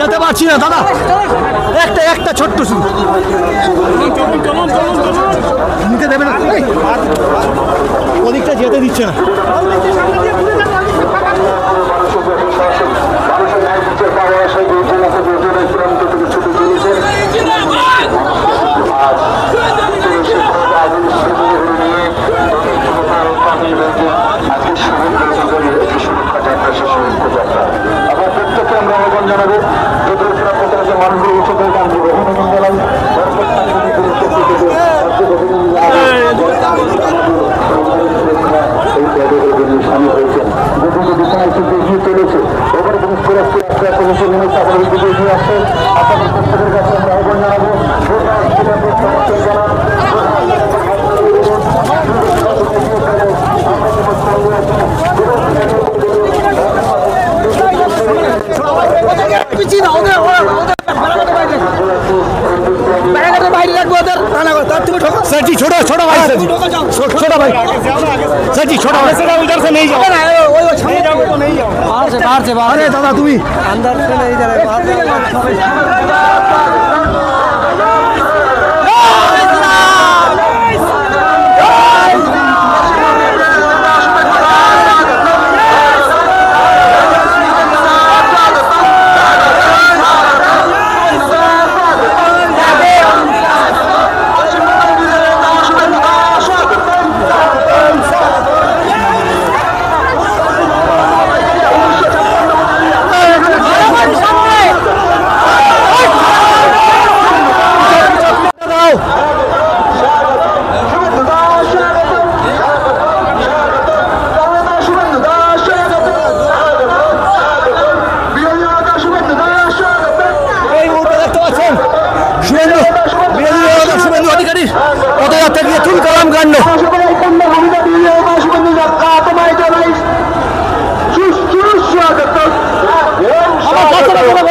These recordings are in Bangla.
যেতে পারছি না দাদা, একটা ছোট্ট শুধু নিতে দেবে না, ওদিকটা যেতে দিচ্ছে না। सर जी छोड़ो छोड़ो भाई, सर जी छोड़ो भाई, सर जी छोड़ो उधर से नहीं जाओ, नहीं जाओ बाहर से बाहर। अरे दादा तुम्हें अंदर से नहीं जा रहे, পদযাত্রা গিয়ে তুল কালাম কাণ্ড।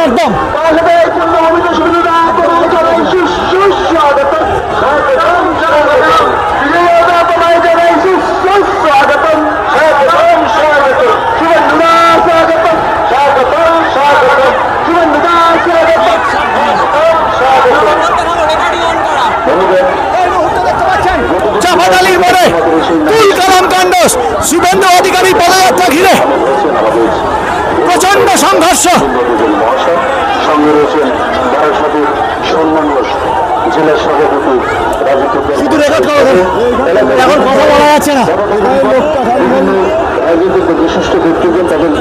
একদম চাপাতালির মোড়ে তুল কালাম কাণ্ড, শুভেন্দু অধিকারী পদযাত্রা ঘিরে প্রচন্ড সংঘর্ষ। সঙ্গে রয়েছেন বারাসাতের সম্মানীয় জেলা সভাপতি শুধু রেকর্ড করো, এখন কথা বলা যাচ্ছে না। রাজনীতির বিশিষ্ট ব্যক্তিগণ তাদের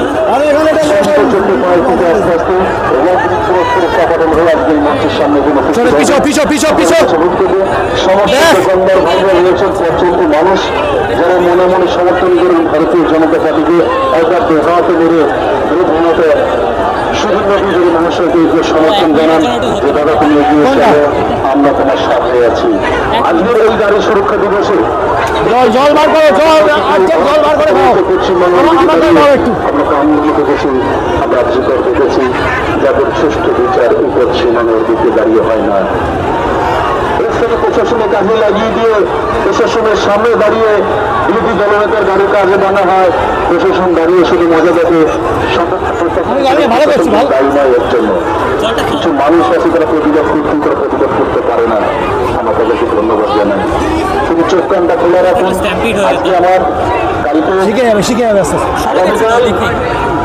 মঞ্চের সামনে প্রচন্ড মানুষ যারা মনে মনে সমর্থন করেন ভারতীয় জনতা পার্টিকে একবার দেখাতে করে শুধু নবীদের মানুষকে সমর্থন জানান যে দাদা তুমি এগিয়ে চলো, আমরা তোমার সাথে আছি। আজকের এই নারী সুরক্ষা দিবসে জল বার করো, জল বার করে আমরা কামরূপ দেখেছি, আমরা রাজ্যকর দেখেছি, যাদের সুষ্ঠু বিচার উপর সীমানের দিকে দাঁড়িয়ে হয় না। এর থেকে প্রশাসনে কাজে লাগিয়ে দিয়ে প্রশাসনের সামনে দাঁড়িয়ে বিরোধী দলনেতার গাড়ি কাজে বানা হয়, প্রশাসন দাঁড়িয়ে শুধু মজা দেখে দায়ী নয়। এর জন্য কিছু মানুষ আছে তারা প্রতিবাদ করতে পারে না, আমার তাদেরকে ধন্যবাদ জানাই। শুধু চোখ কানটা খোলা রাখুন। আজকে আমার শিখে যাবে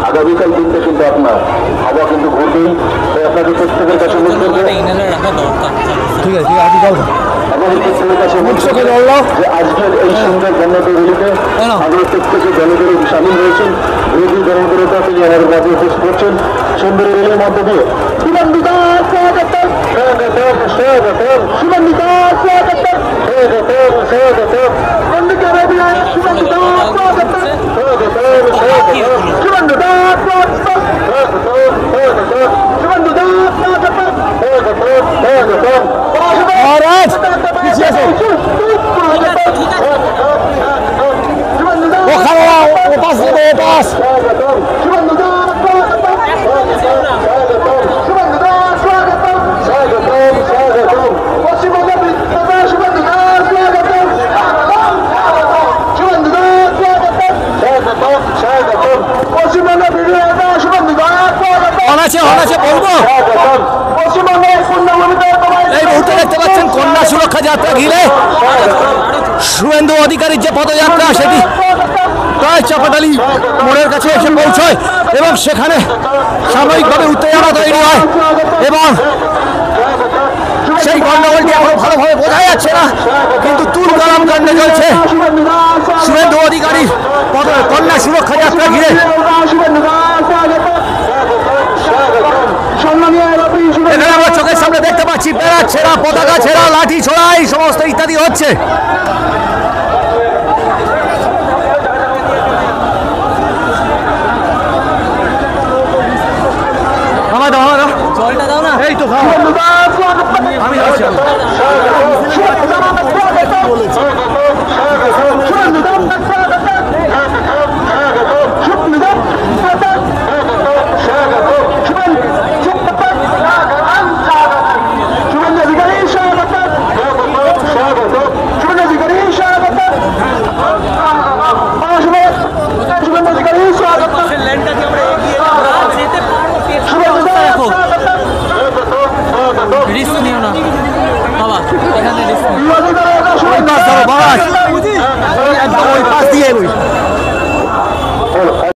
আগামীকাল দিনটা কিন্তু আপনার হাওয়া কিন্তু ঘুরবেই, তাই আপনাকে প্রত্যেকের কাছে অনুরোধ করবো, ঠিক আছে আমাদের প্রত্যেকের কাছে যে আজকের এই সুন্দর গণদৌড়িতে আমাদের প্রত্যেকে দলগুলো সামিল হয়েছেন, বিরোধী দলগুলোটা তিনি আমাদের মাঝে উপস্থিত করছেন সুন্দর রেলের মধ্য দিয়ে। আছে বলবো এই মুহূর্তে দেখতে পাচ্ছেন কন্যা সুরক্ষা যাত্রা ঘিরে শুভেন্দু অধিকারীর যে পদযাত্রা সেটি প্রায় চাপাটালি মোড়ের কাছে এসে পৌঁছয় এবং সেখানে সাময়িকভাবে উত্তেজনা তৈরি হয় এবং সেই গন্ডগোলটি এখন ভালোভাবে বোঝা যাচ্ছে না, কিন্তু তুল কালাম কাণ্ডে চলছে শুভেন্দু অধিকারী কন্যা সুরক্ষা যাত্রা ঘিরে। এখানে আমরা চোখের সামনে দেখতে পাচ্ছি ব্যারাক ছেঁড়া, পতাকা ছেঁড়া, লাঠি ছোড়া এই সমস্ত ইত্যাদি হচ্ছে। জলটা দাও না, এই তো আমি যাচ্ছি। রিস্ক নিও না বাবা, এখানে রিস্ক একদম ওই পাশ দিয়ে